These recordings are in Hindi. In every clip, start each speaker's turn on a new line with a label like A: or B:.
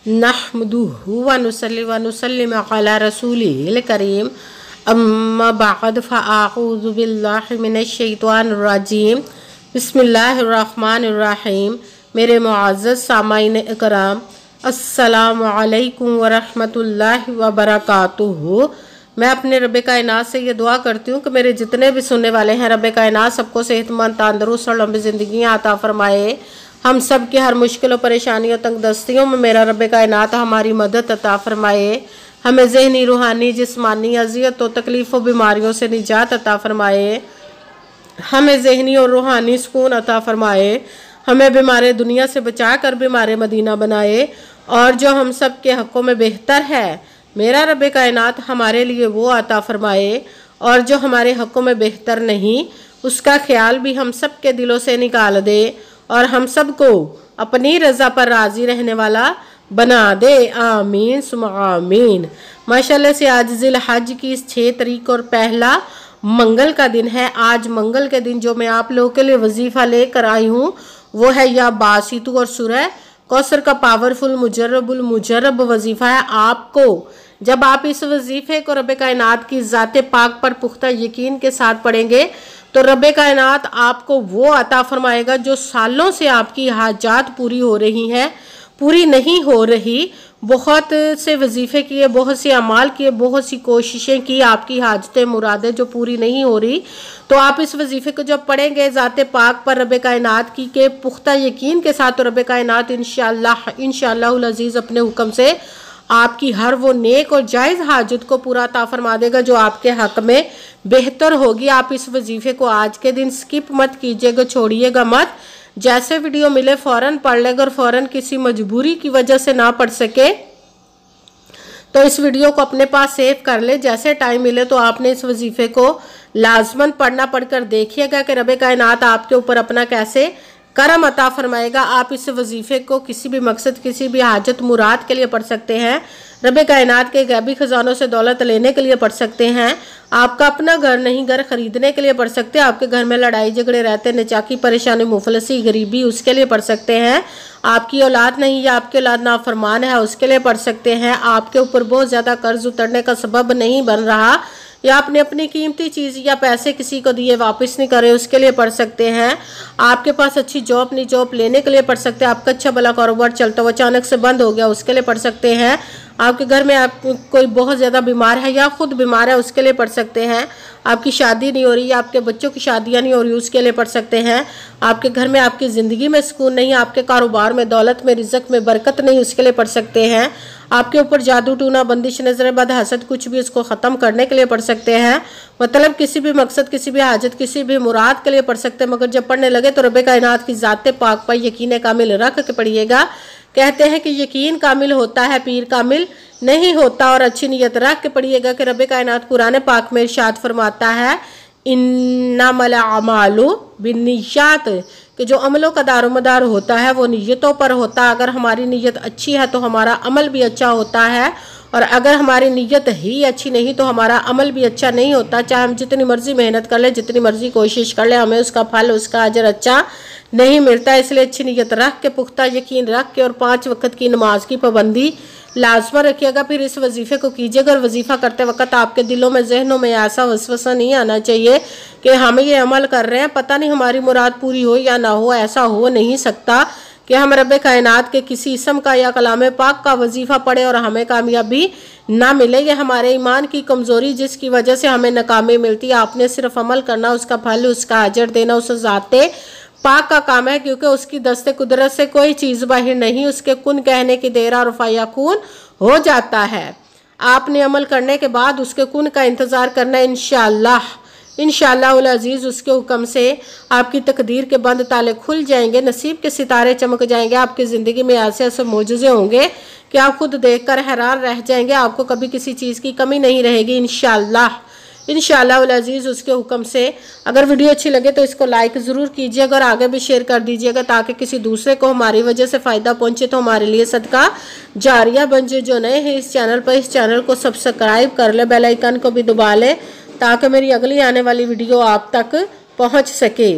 A: नहमदुहु व नुसल्ली व नुसल्लिम अला रसूलिहिल करीम अम्मा बअद फ़अऊज़ु बिल्लाहि मिनश शैतानिर रजीम बिस्मिल्लाहिर रहमानिर रहीम। मेरे मुअज़्ज़ज़ सामाईन इकराम, अस्सलामु अलैकुम व रहमतुल्लाहि व बरकातुहू। मैं अपने रब कायनात से ये दुआ करती हूँ कि मेरे जितने भी सुनने वाले हैं, रब कायनात सबको सेहतमंद, तंदुरुस्त और लंबी ज़िंदगी अता फरमाए। हम सब की हर मुश्किलों, परेशानियों, तंगदस्तियों में मेरा रब कायनात हमारी मदद अता फरमाए। हमें ज़हनी, रूहानी, जिस्मानी अज़ियतों, तकलीफ़ों, बीमारियों से निजात अता फरमाए। हमें ज़हनी और रूहानी सुकून अता फरमाए। हमें बीमार दुनिया से बचा कर बीमार मदीना बनाए। और जो हम सब के हक़ों में बेहतर है, मेरा रब कायनात हमारे लिए वो अता फरमाए। और जो हमारे हक़ों में बेहतर नहीं, उसका ख्याल भी हम सब के दिलों से निकाल दे और हम सब को अपनी रज़ा पर राज़ी रहने वाला बना दे। आमीन सुम्मा आमीन। माशाल्लाह से आज ज़िल हज की 6 तारीख और पहला मंगल का दिन है। आज मंगल के दिन जो मैं आप लोगों के लिए वजीफ़ा लेकर आई हूँ वो है या बासितु और सूरह कौसर का पावरफुल मुजर्रब वजीफ़ा है। आपको जब आप इस वजीफ़े को रब कायनात की ज़ाते पाक पर पुख्ता यकीन के साथ पढ़ेंगे तो रब कायनात आपको वो अता फरमाएगा जो सालों से आपकी हाजात पूरी हो रही हैं, पूरी नहीं हो रही। बहुत से वजीफ़े किए, बहुत से अमाल किए, बहुत सी कोशिशें की, आपकी हाजतें मुरादें जो पूरी नहीं हो रही, तो आप इस वजीफ़े को जब पढ़ेंगे ज़ाते पाक पर रब कायनात की के पुख्ता यकीन के साथ, तो रब कायनात इंशाअल्लाह अज़ीज़ अपने हुक्म से आपकी हर वो नेक और जायज़ हाजत को पूरा अता फरमा देगा जो आपके हक़ में बेहतर होगी। आप इस वजीफ़े को आज के दिन स्किप मत कीजिएगा, छोड़िएगा मत। जैसे वीडियो मिले फ़ौरन पढ़ लेगा और फ़ौरन किसी मजबूरी की वजह से ना पढ़ सके तो इस वीडियो को अपने पास सेव कर ले। जैसे टाइम मिले तो आपने इस वजीफ़े को लाजमन पढ़ना, पढ़कर देखिएगा कि रब कायनात आपके ऊपर अपना कैसे करम अता फरमाएगा। आप इस वजीफ़े को किसी भी मकसद, किसी भी हाजत मुराद के लिए पढ़ सकते हैं। रब कायनात के गैबी ख़जानों से दौलत लेने के लिए पढ़ सकते हैं। आपका अपना घर नहीं, घर ख़रीदने के लिए पढ़ सकते हैं। आपके घर में लड़ाई झगड़े रहते, निचाकी, परेशानी, मुफलसी, गरीबी, उसके लिए पढ़ सकते हैं। आपकी औलाद नहीं या आपकी औलाद नाफरमान है, उसके लिए पढ़ सकते हैं। आपके ऊपर बहुत ज़्यादा कर्ज उतरने का सबब नहीं बन रहा, या आपने अपनी कीमती चीज़ या पैसे किसी को दिए वापस नहीं करे, उसके लिए पढ़ सकते हैं। आपके पास अच्छी जॉब नहीं, जॉब लेने के लिए पढ़ सकते हैं। आपका अच्छा भला कारोबार चलता हुआ अचानक से बंद हो गया, उसके लिए पढ़ सकते हैं। आपके घर में आप कोई बहुत ज़्यादा बीमार है या खुद बीमार है, उसके लिए पढ़ सकते हैं। आपकी शादी नहीं हो रही या आपके बच्चों की शादियाँ नहीं हो रही, उसके लिए पढ़ सकते हैं। आपके घर में, आपकी ज़िंदगी में सुकून नहीं, आपके कारोबार में, दौलत में, रिज़्क़ में बरकत नहीं, उसके लिए पढ़ सकते हैं। आपके ऊपर जादू टूना, बंदिश, नजर बद, हसद, कुछ भी उसको ख़त्म करने के लिए पढ़ सकते हैं। मतलब किसी भी मकसद, किसी भी हाजत, किसी भी मुराद के लिए पढ़ सकते हैं। मगर जब पढ़ने लगे तो रब कायनात की ज़ाते पाक पर यकीन कामिल रख के पढ़िएगा। कहते हैं कि यकीन कामिल होता है, पीर कामिल नहीं होता। और अच्छी नीयत रख के पढ़िएगा कि रब कायनात कुरान पाक में इरशाद फरमाता है, इन्नमल अमालु बिन्नियात, कि जो अमलों का दारोमदार होता है वो नीयतों पर होता है। अगर हमारी नीयत अच्छी है तो हमारा अमल भी अच्छा होता है, और अगर हमारी नीयत ही अच्छी नहीं तो हमारा अमल भी अच्छा नहीं होता। चाहे हम जितनी मर्जी मेहनत कर ले, जितनी मर्जी कोशिश कर ले, हमें उसका फल, उसका अजर अच्छा नहीं मिलता। इसलिए अच्छी नीयत रख के, पुख्ता यकीन रख के, और 5 वक्त की नमाज की पाबंदी लाजमा रखिएगा। फिर इस वजीफ़े को कीजिएगा। और वजीफ़ा करते वक्त आपके दिलों में, जहनों में ऐसा वसवसा नहीं आना चाहिए कि हम ये अमल कर रहे हैं, पता नहीं हमारी मुराद पूरी हो या ना हो। ऐसा हो नहीं सकता कि हम रब कायनात के किसी इसम का या कलाम पाक का वजीफ़ा पढ़े और हमें कामयाबी ना मिले। ये हमारे ईमान की कमज़ोरी जिसकी वजह से हमें नाकामी मिलती है। आपने सिर्फ अमल करना, उसका फल, उसका अजर देना उस ज़ाते पाक का काम है, क्योंकि उसकी दस्ते कुदरत से कोई चीज़ बाहर नहीं। उसके कुन कहने की देर और फयाकून हो जाता है। आपने अमल करने के बाद उसके कुन का इंतज़ार करना। इंशाअल्लाह अज़ीज़ उसके हुक्म से आपकी तकदीर के बंद ताले खुल जाएंगे, नसीब के सितारे चमक जाएंगे। आपकी ज़िंदगी में ऐसे ऐसे मोजज़े होंगे कि आप खुद देखकर हैरान रह जाएंगे। आपको कभी किसी चीज़ की कमी नहीं रहेगी इंशाअल्लाह अज़ीज़ उसके हुक्म से। अगर वीडियो अच्छी लगे तो इसको लाइक ज़रूर कीजिएगा और आगे भी शेयर कर दीजिएगा, ताकि किसी दूसरे को हमारी वजह से फ़ायदा पहुँचे तो हमारे लिए सदका जारिया बन जाए। जो नए हैं इस चैनल पर, इस चैनल को सब्सक्राइब कर ले, बेल आइकन को भी दबा ले, ताकि मेरी अगली आने वाली वीडियो आप तक पहुँच सके।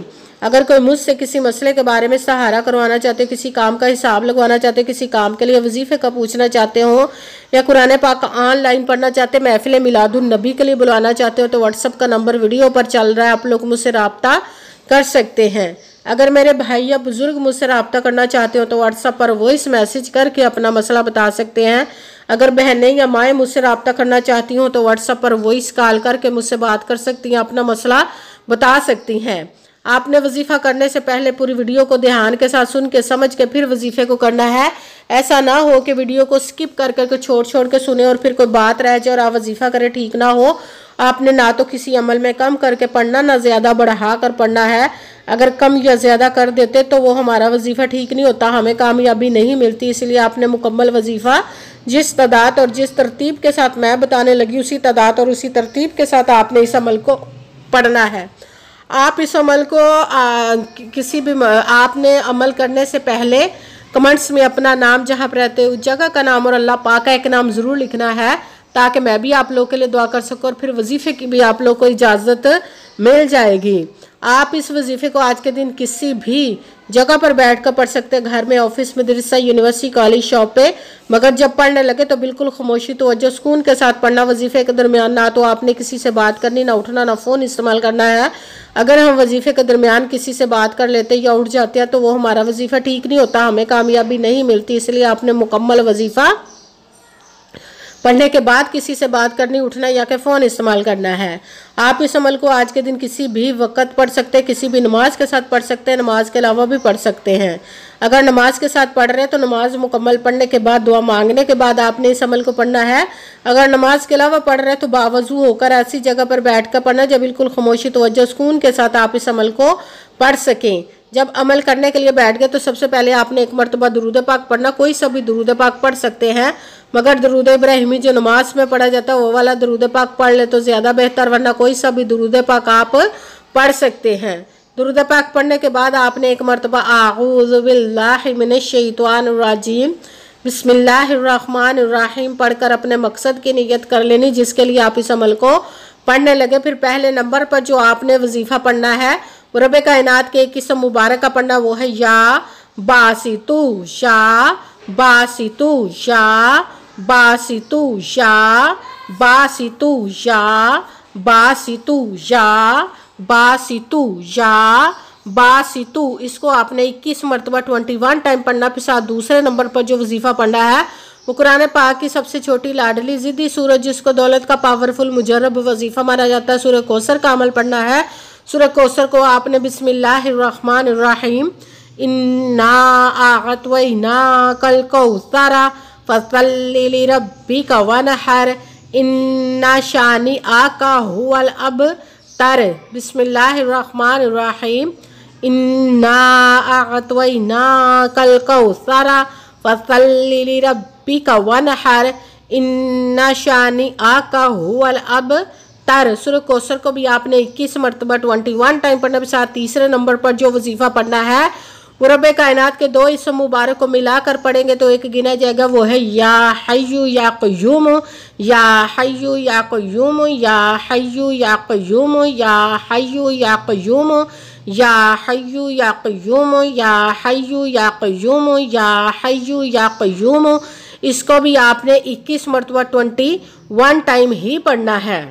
A: अगर कोई मुझसे किसी मसले के बारे में सहारा करवाना चाहते हो, किसी काम का हिसाब लगवाना चाहते हो, किसी काम के लिए वजीफे का पूछना चाहते हो, या कुरान पाक ऑनलाइन पढ़ना चाहते, महफिल मिलादुन नबी के लिए बुलाना चाहते हो, तो व्हाट्सअप का नंबर वीडियो पर चल रहा है, आप लोग मुझसे रब्ता कर सकते हैं। अगर मेरे भाई या बुजुर्ग मुझसे रब्ता करना चाहते हो तो व्हाट्सएप पर वॉइस मैसेज करके अपना मसला बता सकते हैं। अगर बहनें या माएँ मुझसे रब्ता करना चाहती हों तो व्हाट्सएप पर वॉइस कॉल करके मुझसे बात कर सकती हैं, अपना मसला बता सकती हैं। आपने वजीफ़ा करने से पहले पूरी वीडियो को ध्यान के साथ सुन के समझ के फिर वजीफ़े को करना है। ऐसा ना हो कि वीडियो को स्किप कर करके छोड़ छोड़ के सुने और फिर कोई बात रह जाए और आप वजीफ़ा करें, ठीक ना हो। आपने ना तो किसी अमल में कम करके पढ़ना, ना ज़्यादा बढ़ा कर पढ़ना है। अगर कम या ज़्यादा कर देते तो वो हमारा वजीफ़ा ठीक नहीं होता, हमें कामयाबी नहीं मिलती। इसलिए आपने मुकम्मल वजीफ़ा जिस तादाद और जिस तरतीब के साथ मैं बताने लगी उसी तादाद और उसी तरतीब के साथ आपने इस अमल को पढ़ना है। आप इस अमल को आपने अमल करने से पहले कमेंट्स में अपना नाम, जहाँ पर रहते उस जगह का नाम और अल्लाह पाक का एक नाम ज़रूर लिखना है, ताकि मैं भी आप लोग के लिए दुआ कर सकूँ और फिर वजीफ़े की भी आप लोग को इजाज़त मिल जाएगी। आप इस वजीफ़े को आज के दिन किसी भी जगह पर बैठ कर पढ़ सकते हैं, घर में, ऑफिस, मदरसा, यूनिवर्सिटी, कॉलेज, शॉप पे। मगर जब पढ़ने लगे तो बिल्कुल खामोशी, तवज्जो, सुकून के साथ पढ़ना। वजीफ़े के दरमियान ना तो आपने किसी से बात करनी, ना उठना, ना फ़ोन इस्तेमाल करना है। अगर हम वजीफ़े के दरमियान किसी से बात कर लेते या उठ जाते हैं तो वो हमारा वजीफ़ा ठीक नहीं होता, हमें कामयाबी नहीं मिलती। इसलिए आपने मुकम्मल वजीफ़ा पढ़ने के बाद किसी से बात करनी, उठना या कि फ़ोन इस्तेमाल करना है। आप इस अमल को आज के दिन किसी भी वक्त पढ़ सकते हैं, किसी भी नमाज के साथ पढ़ सकते हैं, नमाज के अलावा भी पढ़ सकते हैं। अगर नमाज के साथ पढ़ रहे हैं तो नमाज मुकम्मल पढ़ने के बाद, दुआ मांगने के बाद आपने इस अमल को पढ़ना है। अगर नमाज के अलावा पढ़ रहे हैं तो बावजू होकर ऐसी जगह पर बैठ कर पढ़ना जब बिल्कुल खामोशी, तवज्जो, सुकून के साथ आप इस अमल को पढ़ सकें। जब अमल करने के लिए बैठ गए तो सबसे पहले आपने एक मरतबा दुरूद पाक पढ़ना। कोई सा भी दुरूद पाक पढ़ सकते हैं, मगर दुरूद इब्राहिमी जो नमाज में पढ़ा जाता है वो वाला दुरूद पाक पढ़ ले तो ज़्यादा बेहतर, वरना कोई सा भी दुरूद पाक आप पढ़ सकते हैं। दुरूद पाक पढ़ने के बाद आपने एक मरतबा आऊज़ु बिल्लाहि मिनश शैतानिर रजीम बिस्मिल्लाहिर्रहमानिर्रहीम पढ़कर अपने मकसद की नियत कर लेनी, जिसके लिए आप इस अमल को पढ़ने लगे। फिर पहले नंबर पर जो आपने वजीफ़ा पढ़ना है रब कायनात के एक किस्म मुबारक का पढ़ना, वो है या बासितू शा बासितू शा बासितू शा बासितू शा बासितू शा बासितू शा बासितू। इसको आपने 21 मरतबा 21 टाइम पढ़ना। फिर साथ दूसरे नंबर पर जो वजीफ़ा पढ़ना है वो कुरान पाक की सबसे छोटी लाडली ज़िद्दी सूरत, जिसको दौलत का पावरफुल मुजर्रब वजीफ़ा माना जाता है, सूरह कौसर का अमल पढ़ना है। सूरह कौसर को आपने बिस्मिल्लाहिर्रहमानिर्रहीम इन्ना आअतवैना कल कौसरा फसल्लि लिरब्बिका वनहर इन्ना शानी आका हुवल अबतर बिस्मिल्लाहिर्रहमानिर्रहीम इन्ना आअतवैना कल कौसरा फसल्लि लिरब्बिका वनहर इन्ना शानी आका हुवल अबतर। सूरह कौसर को भी आपने 21 मरतबा 21 टाइम पढ़ना। के साथ तीसरे नंबर पर जो वजीफ़ा पढ़ना है वो रब कायनात के 2 इसम मुबारक को मिलाकर पढ़ेंगे तो एक गिना जाएगा, वो है या हय्यु या क़य्यूम या हय्यु या क़य्यूम या हय्यु या क़य्यूम या हय्यु या क़य्यूम या हय्यु या क़य्यूम या हय्यु या क़य्यूम या हय्यु या क़य्यूम। इसको भी आपने 21 मरतबा 21 टाइम ही पढ़ना है।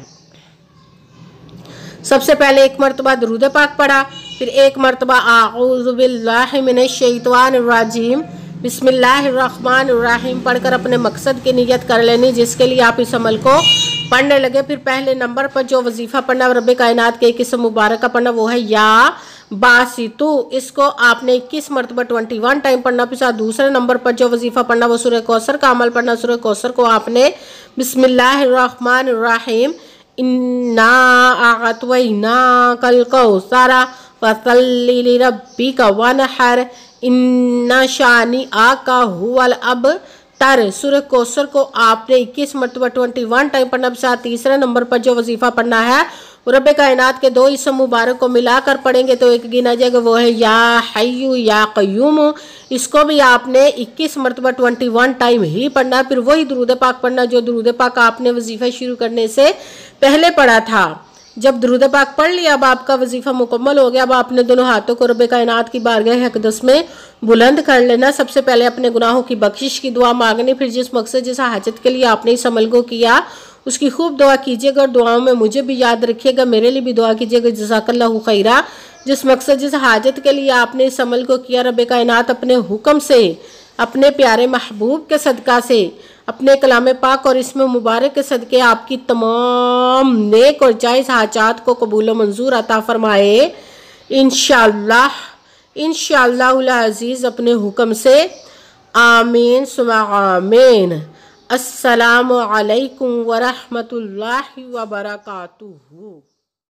A: सबसे पहले एक मरतबा दुरूद पाक पढ़ा, फिर एक मरतबा आऊज़ु बिल्लाहि मिनश शैतानिर रजीम बिस्मिल्लाहिर्रहमानिर्रहीम पढ़कर अपने मकसद की नियत कर लेनी, जिसके लिए आप इस अमल को पढ़ने लगे। फिर पहले नंबर पर जो वजीफ़ा पढ़ना रब कायनात के एक किस्म मुबारक का पढ़ना, वो है या बासितू। इसको आपने 21 मरतबा 21 टाइम पढ़ना। फिर साथ दूसरे नंबर पर जो वजीफ़ा पढ़ना वो सूरह कौसर का अमल पढ़ना। सूरह कौसर को आपने बिस्मिल्लाहिर्रहमानिर्रहीम इन्ना आअतवैना कल कौसरा फसल्लि लिरब्बिका वनहर इन्ना शानी आका हुवल अबतर। सूरह कौसर को आपने 21 मरतबा 21 टाइम पढ़ना। साथ तीसरे नंबर पर जो वजीफ़ा पढ़ना है वो रब कायनात के 2 इसम मुबारक को मिलाकर पढ़ेंगे तो एक गिना जाएगा, वो है या हय्यु या क़य्यूम। इसको भी आपने 21 मरतबा 21 टाइम ही पढ़ना। फिर वही दुरूद पाक पढ़ना जो दुरूद पाक आपने वजीफ़ा शुरू करने से पहले पढ़ा था। जब दुरूद पाक पढ़ लिया, अब आपका वजीफ़ा मुकम्मल हो गया। अब आपने दोनों हाथों को रब कायनात की बारगाह अक़दस में बुलंद कर लेना। सबसे पहले अपने गुनाहों की बख्शिश की दुआ मांगनी, फिर जिस मकसद जिस हाजत के लिए आपने इस अमल को किया उसकी खूब दुआ कीजिएगा और दुआओं में मुझे भी याद रखिएगा, मेरे लिए भी दुआ कीजिएगा। जज़ाकल्लाहु खैरा। जिस मकसद जिस हाजत के लिए आपने इस अमल को किया, रब कायनात अपने हुक्म से, अपने प्यारे महबूब के सदका से, अपने कलाम पाक और इसमें मुबारक के सदके आपकी तमाम नेक और जायज़ हाजात को कबूल व मंजूर अता फरमाए इंशाअल्लाह, इंशाअल्लाहुल अज़ीज़ अपने हुक्म से। आमीन सुम्मा आमीन। अस्सलामु अलैकुम व रहमतुल्लाहि व बरकातुहू।